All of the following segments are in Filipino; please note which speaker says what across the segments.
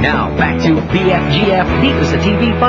Speaker 1: Now, back to BFGF dito sa TV5.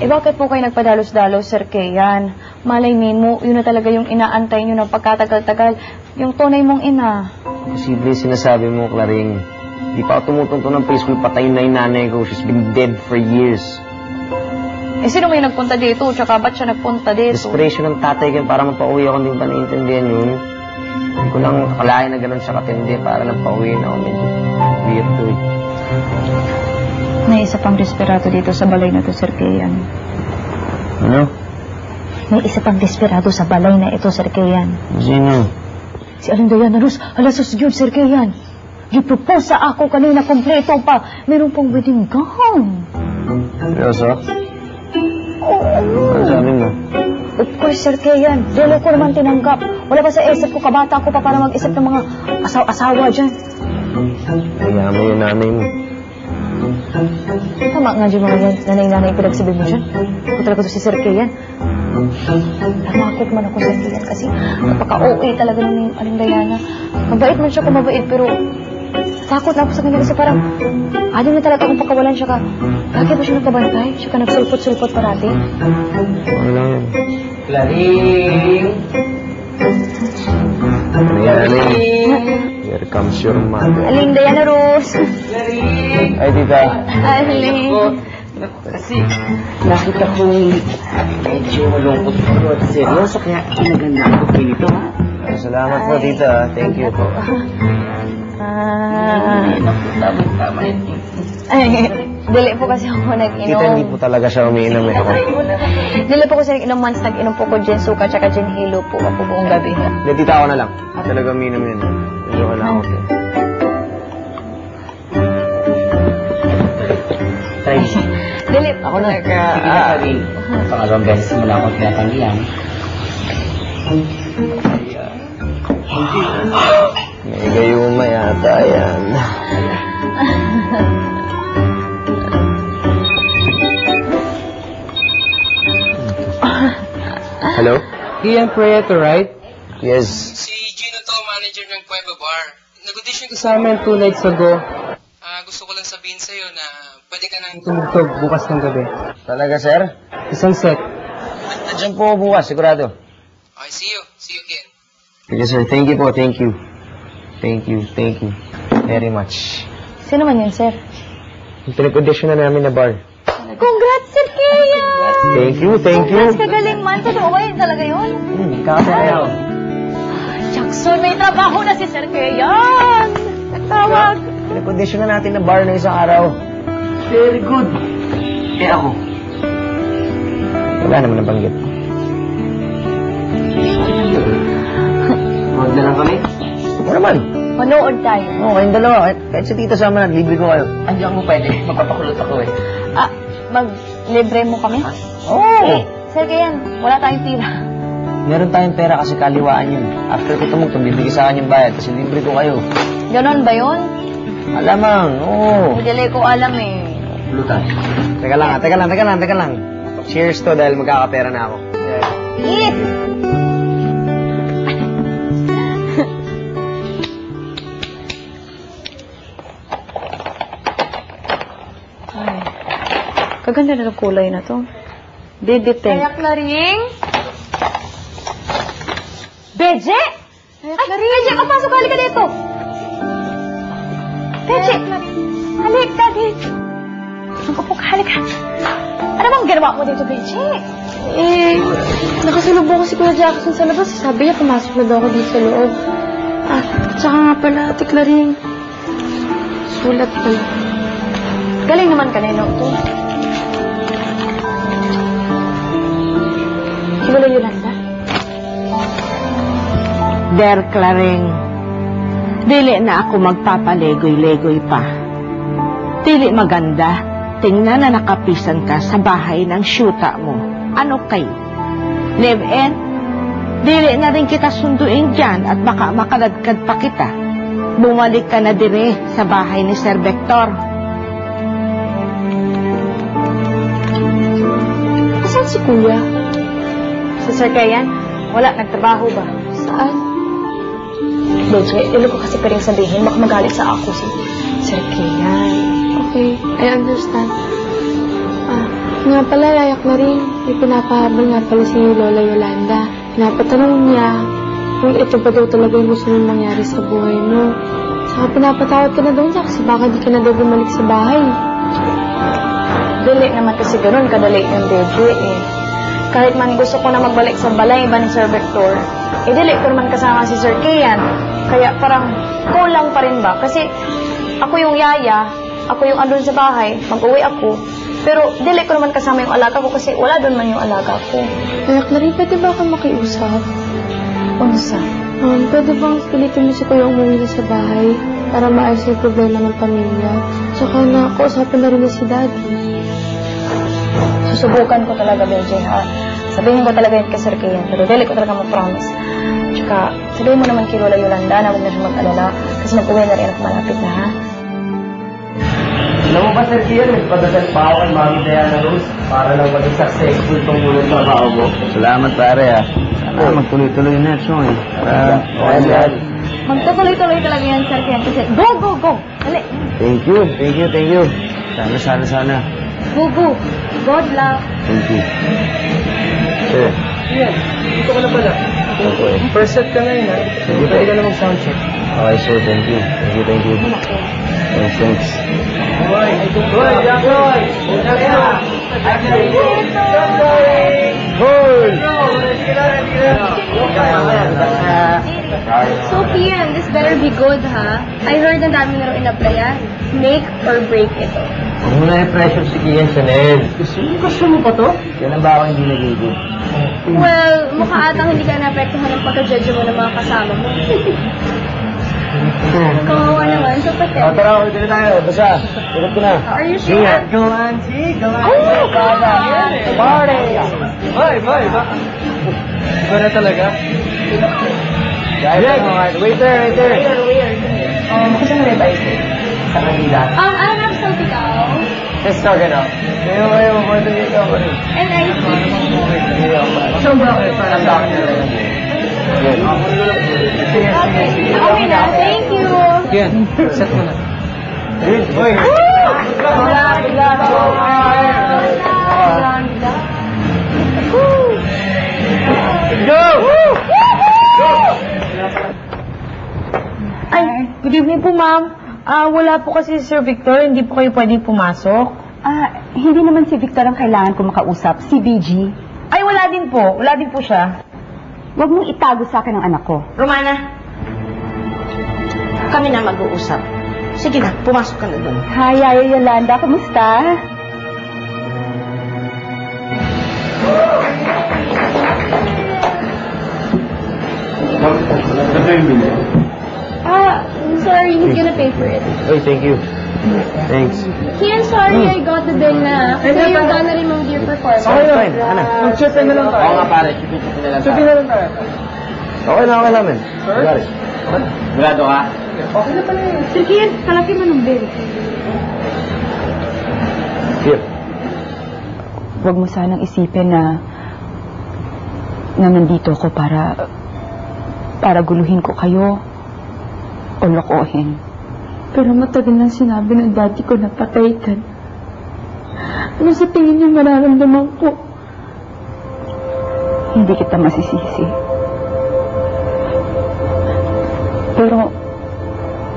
Speaker 2: Bakit po kayo nagpadalos-dalos, Sir Keyan? Malay mo, yun na talaga yung inaantay nyo ng pagkatagal-tagal. Yung tunay mong ina.
Speaker 3: Posible sinasabi mo, Claring. Di pa ako tumutunto ng preschool, patayin na yung nanay ko. She's been dead for years.
Speaker 2: Sino may nagpunta dito? Tsaka ba't siya nagpunta dito?
Speaker 3: Desperation ng tatay ko para mapauwi ako, hindi pa naiintindihan yun. Hindi ko lang akalain na ganun siya katindi para nagpauwi na ako. Medyo weird to it.
Speaker 2: May isa pang desperado dito sa balay na to, Sir Keyan.
Speaker 3: Ano?
Speaker 2: May isa pang desperado sa balay na ito, Sir Keyan.
Speaker 3: Sino?
Speaker 2: Si Aling Diana Rose. Alasos yun, Sir Keyan. Gipropose sa ako kanina kompleto pa. Meron pang wedding gown.
Speaker 3: Seryoso?
Speaker 2: Oo.
Speaker 3: Ano sabi mo?
Speaker 2: Of course, Sir Keyan. Dilo ko naman tinanggap. Wala pa sa isip ko, kabata ko pa para mag-isip ng mga asawa dyan.
Speaker 3: Kaya mo yung nanay mo.
Speaker 2: Tama nga dyan mga nanay-nanay pinagsabi mo dyan. Ako talaga to si Sir Keyan. Namakot man ako, Sir Keyan, kasi napaka-OA talaga ng Aling Diana. Mabait man siya kung mabait, pero takot na ako sa kanya kasi parang ayaw na talaga akong pakawalan siya ka. Lagi ba siya nagkabantay? Siya ka nagsulpot-sulpot parati?
Speaker 3: Ano lang yun?
Speaker 4: Claring!
Speaker 3: Claring! Here comes your mother.
Speaker 2: Aling Diana Rose!
Speaker 4: Claring!
Speaker 3: Ay, tita.
Speaker 2: Aling!
Speaker 4: Kasi nakita kong medyo malungkot ko at seryoso kaya inaganda ako pinito, ha?
Speaker 3: Ay, salamat po, tita. Thank you po.
Speaker 4: Tama yun.
Speaker 2: Ay, dili po kasi ako nag-inom.
Speaker 3: Tita, hindi po talaga siya umiinom eh. Ako.
Speaker 2: Dili po kasi nag-inom once, nag-inom po ko gin suka tsaka gin hilo po ako buong gabi.
Speaker 3: Hindi, tita, ako na lang. Talaga umiinom yun. Hindi ko na ako.
Speaker 4: Try.
Speaker 2: Dili
Speaker 4: Ako na. Sige na, Claring. Pangalawang beses mo na akong tinatanggihan.
Speaker 3: May gayuma yata yan. Hello?
Speaker 5: Ian Prieto, right?
Speaker 3: Yes.
Speaker 5: Si Gino to, manager ng Cueva Bar. Nag-audition ka sa amin 2 nights ago. Gusto ko lang sabihin sa'yo na pwede ka nang tumugtog bukas ng gabi.
Speaker 3: Talaga, sir?
Speaker 5: Isang set.
Speaker 3: Nandiyan po bukas, sigurado.
Speaker 5: Okay, see you. See you again.
Speaker 3: Sige, sir. Thank you po. Thank you. Thank you. Thank you. Very much.
Speaker 2: Sino man yun, sir?
Speaker 3: Yung pinag-audition na namin na bar.
Speaker 2: Congrats, Sir Keyan!
Speaker 3: Thank you. Thank you.
Speaker 2: Congrats, kagaling man. Totoo ba yun talaga yun?
Speaker 3: Kakasaya ako.
Speaker 2: Jackson, may trabaho na si Sir Keyan! Nagtawag.
Speaker 3: Pinag-audition na natin na bar na isang araw.
Speaker 4: Very good. Eh ako.
Speaker 3: Wala naman nabanggit.
Speaker 4: Huwag na lang kami.
Speaker 3: Ano naman?
Speaker 2: Manood tayo.
Speaker 3: Oo, kayong dalawa. Kahit si tita sama na, libre ko kayo.
Speaker 4: Andiyan mo pwede. Magpapakulot ako eh.
Speaker 2: Mag-libre mo kami?
Speaker 3: Oo.
Speaker 2: Sir Keyan, wala tayong tira.
Speaker 3: Meron tayong pera kasi kaliwaan yun. After ko tumugtong, bibigay sa akin yung bayad kasi libre ko kayo.
Speaker 2: Ganon ba yun?
Speaker 3: Alamang, oo.
Speaker 2: Hindi ko alam eh.
Speaker 4: Pulutan.
Speaker 3: Teka lang. Cheers to dahil magkakapera na ako.
Speaker 2: Eat! Ay, kaganda na ng kulay na to. Baby pink.
Speaker 6: Kaya Claring?
Speaker 2: Beje! Ay, Beje, kapasok, halika dito! Beje! Halika dito! Magkapok, halika. Ano bang ginawa mo dito, Beje?
Speaker 6: Nakasalubong ko si Kuya Jackson sa labas. Sabi niya, pumasok na daw ako dito sa loob. Tsaka nga pala, Ate Claring. Sulat pala.
Speaker 2: Galing naman kanino to. Siguro Yolanda?
Speaker 7: Der Claring, dili na ako magpapalegoy-legoy pa. Dili maganda, tingnan na nakapisan ka sa bahay ng syuta mo. Ano kayo? Live-in? Dili na rin kita sunduin dyan at baka makaladkad pa kita. Bumalik ka na dire sa bahay ni Sir Victor.
Speaker 6: Asan si Kuya?
Speaker 2: Si Sir Keyan, wala, nagtrabaho ba?
Speaker 6: Saan?
Speaker 2: Beche, ilo ko kasi pwedeng sabihin, baka magalit sa ako si Sir Keyan.
Speaker 6: Okay, I understand. Nga pala, layak na rin. May pinapahabol nga pala si Lola Yolanda. Pinapatanong niya kung ito ba daw talaga yung gusto mong mangyari sa buhay mo. Saka pinapatawad ka na daw niya kasi baka di ka na daw bumalik sa bahay.
Speaker 2: Dali naman kasi ganun, kadali yung Beche eh. Kahit man gusto ko na magbalik sa balay ba ni Sir Victor, dili ko naman kasama si Sir Keyan. Kaya parang kulang pa rin ba? Kasi ako yung yaya, ako yung andun sa bahay, mag-uwi ako. Pero dili ko naman kasama yung alaga ko kasi wala doon man yung alaga ko.
Speaker 6: Layak na rin, pwede ba akong makiusap?
Speaker 2: Unsa?
Speaker 6: Pwede bang pilitin mo si Kuya umuwi na sa bahay para maayos yung problema ng pamilya? Tsaka na, kausapin na rin na si Daddy.
Speaker 2: Susubukan ko talaga, Beche, ha? Sabihin ko talaga yun kay Sir Keyan, pero dili ko talaga mag-promise. Tsaka, sabihin mo naman kay Lola Yolanda na huwag na siya mag-alala kasi mag-uwi na rin ako malapit na, ha?
Speaker 3: Alam mo ba, Sir Kian, nagpadasal pa ako kay Mami Diana Rose para lang maging successful tong muna sa trabaho mo. Salamat, pare, ha. Sana magtuloy-tuloy na ito, eh.
Speaker 2: Magtutuloy-tuloy talaga yan, Sir Keyan, kasi go! Dali!
Speaker 3: Thank you. Sana.
Speaker 2: Go! God luck!
Speaker 3: Thank you. Sir.
Speaker 5: Yan, dito ka na pala.
Speaker 3: Okay.
Speaker 5: First set ka ngayon, ha? Pwede ka na mag-soundcheck.
Speaker 3: Okay, sir. Thank you. Thanks.
Speaker 5: Hoy, Jacoy!
Speaker 6: So, Kian, this better be good, ha? I heard ang dami na rin in-applyan. Make or break ito.
Speaker 3: Huwag mo na i-pressure si Kian sa Ned.
Speaker 5: Gusto mo pa to?
Speaker 3: Yan ang ba ako hindi nagiging?
Speaker 6: Well, mukha atang hindi ka naapektuhan ng pagka-judge mo ng mga kasama mo. Kawawa naman, so pati.
Speaker 3: Tara, ulit na tayo. Basta, tulad ko na.
Speaker 6: Are you sure?
Speaker 5: Galanti!
Speaker 3: Party!
Speaker 5: Boy! Iba na talaga?
Speaker 3: Waiter!
Speaker 5: Kasi na rin tayo sa kanila.
Speaker 6: I have something ikaw.
Speaker 5: Let's start it out. Kayo, pwede dito.
Speaker 6: And I see.
Speaker 5: So, bakit? Parang bakit na lang.
Speaker 6: Okay na, thank you.
Speaker 5: Yan, set mo na.
Speaker 3: Hoy! Go!
Speaker 2: Ay, good evening po, ma'am. Wala po kasi si Sir Victor, hindi po kayo pwedeng pumasok.
Speaker 8: Hindi naman si Victor ang kailangan ko makausap, si BG.
Speaker 2: Ay, wala din po siya.
Speaker 8: Huwag mong itago sa akin ang anak ko.
Speaker 7: Romana, kami na mag-uusap. Sige na, pumasok ka na doon.
Speaker 8: Hi, Yaya Yolanda, kamusta?
Speaker 6: Sorry, he's gonna pay for it.
Speaker 3: Hey, thank you. Thanks.
Speaker 6: Kian, sorry, I got the bill na. Kasi yung gana rin mong dear performance.
Speaker 3: Fine. Ano?
Speaker 5: Mag-check na lang tayo.
Speaker 3: Oo nga, pare. Chupin na lang
Speaker 5: Check na lang tayo.
Speaker 3: Okay namin. Got it. Grado ka?
Speaker 5: Okay na pala yun.
Speaker 6: So, Kian, kalaki mo ng bill.
Speaker 3: Here.
Speaker 8: Huwag mo sanang isipin na nandito ako para guluhin ko kayo o lokohin.
Speaker 6: Pero matagal nang sinabi ng daddy ko na patay ka. Ano sa tingin niyo mararamdaman ko?
Speaker 8: Hindi kita masisisi.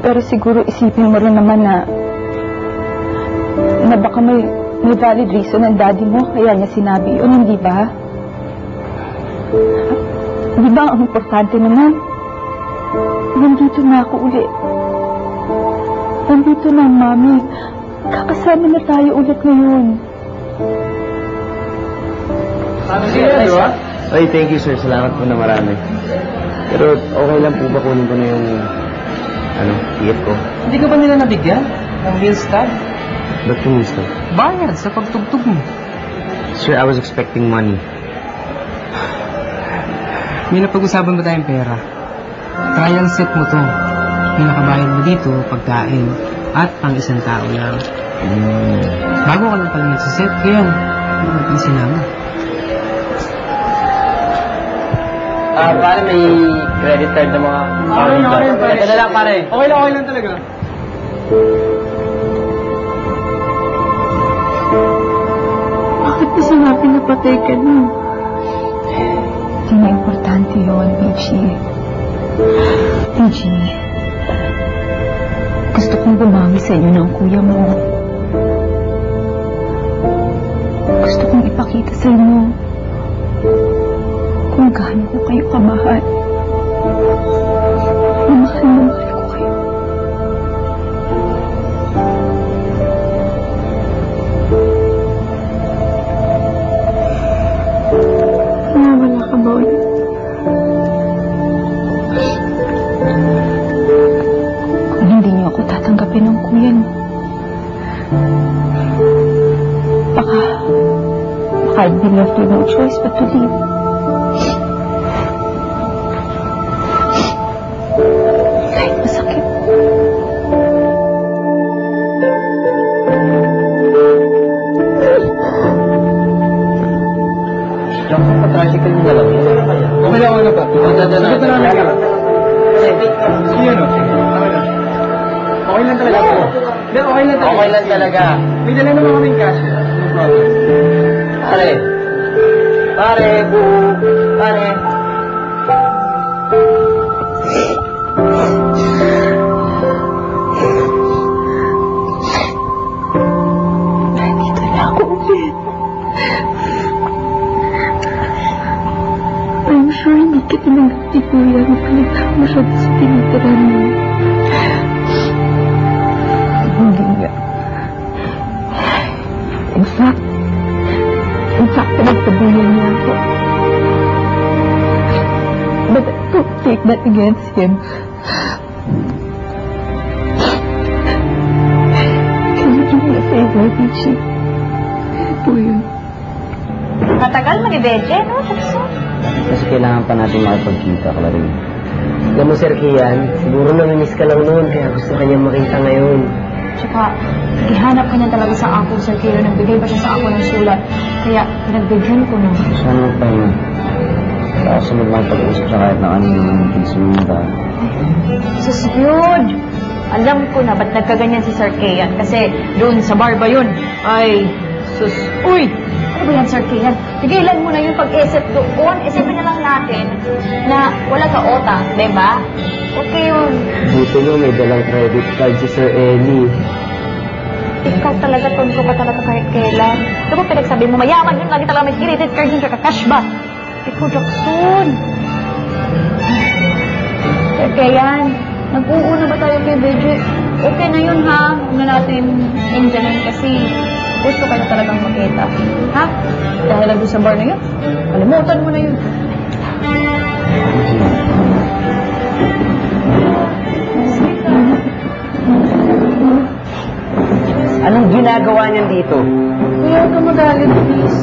Speaker 8: Pero siguro isipin mo rin naman na baka may valid reason ng daddy mo kaya niya sinabi yun, hindi ba? Di ba ang importante naman? Nandito na ako uli. Nandito na ang mami. Kakasama na tayo ulit ngayon.
Speaker 3: Ay, thank you, sir. Salamat po na marami. Pero okay lang po ba kunin ko na yung ticket ko?
Speaker 5: Hindi ka ba nila nabigyan ng meal tab?
Speaker 3: Ba't yung mister?
Speaker 5: Bayad sa pagtugtog mo.
Speaker 3: Sir, I was expecting money.
Speaker 5: May napag-usapan ba tayong pera? Trial set mo to. May nakabayad mo dito, pagkain, at pang isang tao lang. Bago ka lang pala nagsiset, kaya natin sinama.
Speaker 3: Pare, may credit card na mga...
Speaker 5: Okay,
Speaker 3: Ito na lang, pare.
Speaker 5: Okay lang talaga.
Speaker 6: Bakit mo sinabi na patay ka na?
Speaker 8: Hindi na importante yun, Peachy. Peachy, gusto kong bumawi sa inyo ng kuya mo. Gusto kong ipakita sa inyo kung gaano ko kayo kamahal. Mahal na mahal ko kayo.
Speaker 6: Nawala ka ba ulit?
Speaker 8: Kung hindi niyo ako tatanggapin ng kuya mo, baka I'd be left with no choice but to leave. Kahit masakit.
Speaker 3: Jackson, pa-tricycle mo na lang.
Speaker 5: Okay lang ba?
Speaker 3: Maganda na.
Speaker 5: Sige ano? Okay lang talaga po. Hindi, okay lang talaga.
Speaker 3: Okay lang talaga.
Speaker 5: May dala naman kaming cash. No problem.
Speaker 3: Pare. Pare.
Speaker 8: Nandito na ako ulit.
Speaker 6: I'm sure hindi ka tinanggap ni Kuya na paligtad mo siya sa tinitiran mo.
Speaker 8: Hindi nga. In fact, pinagsabihan niya ako. But I don't take that against him. Can you do me a favor, Peachy?
Speaker 6: Kuya.
Speaker 2: Matagal mo ni Beche, no?
Speaker 3: Kasi kailangan pa natin makipagkita, Clarice. Alam mo, Sir Kian, siguro namimiss ka lang noon, kaya gusto kanya makita ngayon.
Speaker 2: Tsaka, gihanap ka niya talaga sa ako, Sir Kiro. Nagbigay pa siya sa ako ng sulat. Kaya, pinagbigyan ko na.
Speaker 3: Sana magpahinga. Kaya sunod lang pag-uusap sa kahit na ano yung pinsumunta.
Speaker 2: Sus, yun! Alam ko na ba't nagkaganyan si Sir Kian. Kasi doon sa bar ba yun? Ay, sus, uy! Ano ba yan, Sir Kian? Tigilan mo na yung pag-isip doon. Isipin na lang natin na wala ka ota, diba? Okay yun.
Speaker 3: Buti mo, may dalang credit card si Sir Ellie.
Speaker 2: Ikaw talaga, tonto ka talaga kahit kailan. Ito ba pinagsabi mo, mayaman yun, lagi talaga may credit card yun, tsaka cash ba? Ikaw, Jackson. Sir Kian, nag-uuna ba tayo kay Bridget? Okay na yun, ha? Huwag na natin indyanin kasi gusto ka na talagang makita. Ha? Dahil lang doon sa bar na yun, kalimutan mo na yun.
Speaker 3: Anong ginagawa niyan dito?
Speaker 2: Kuya, huwag ka magalit, please.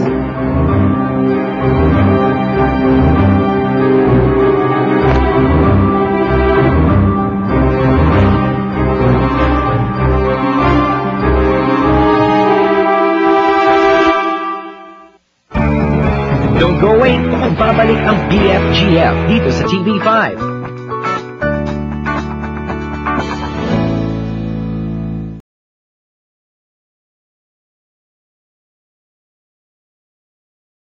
Speaker 1: Don't go away, magbabalik ang BFGF dito sa TV5.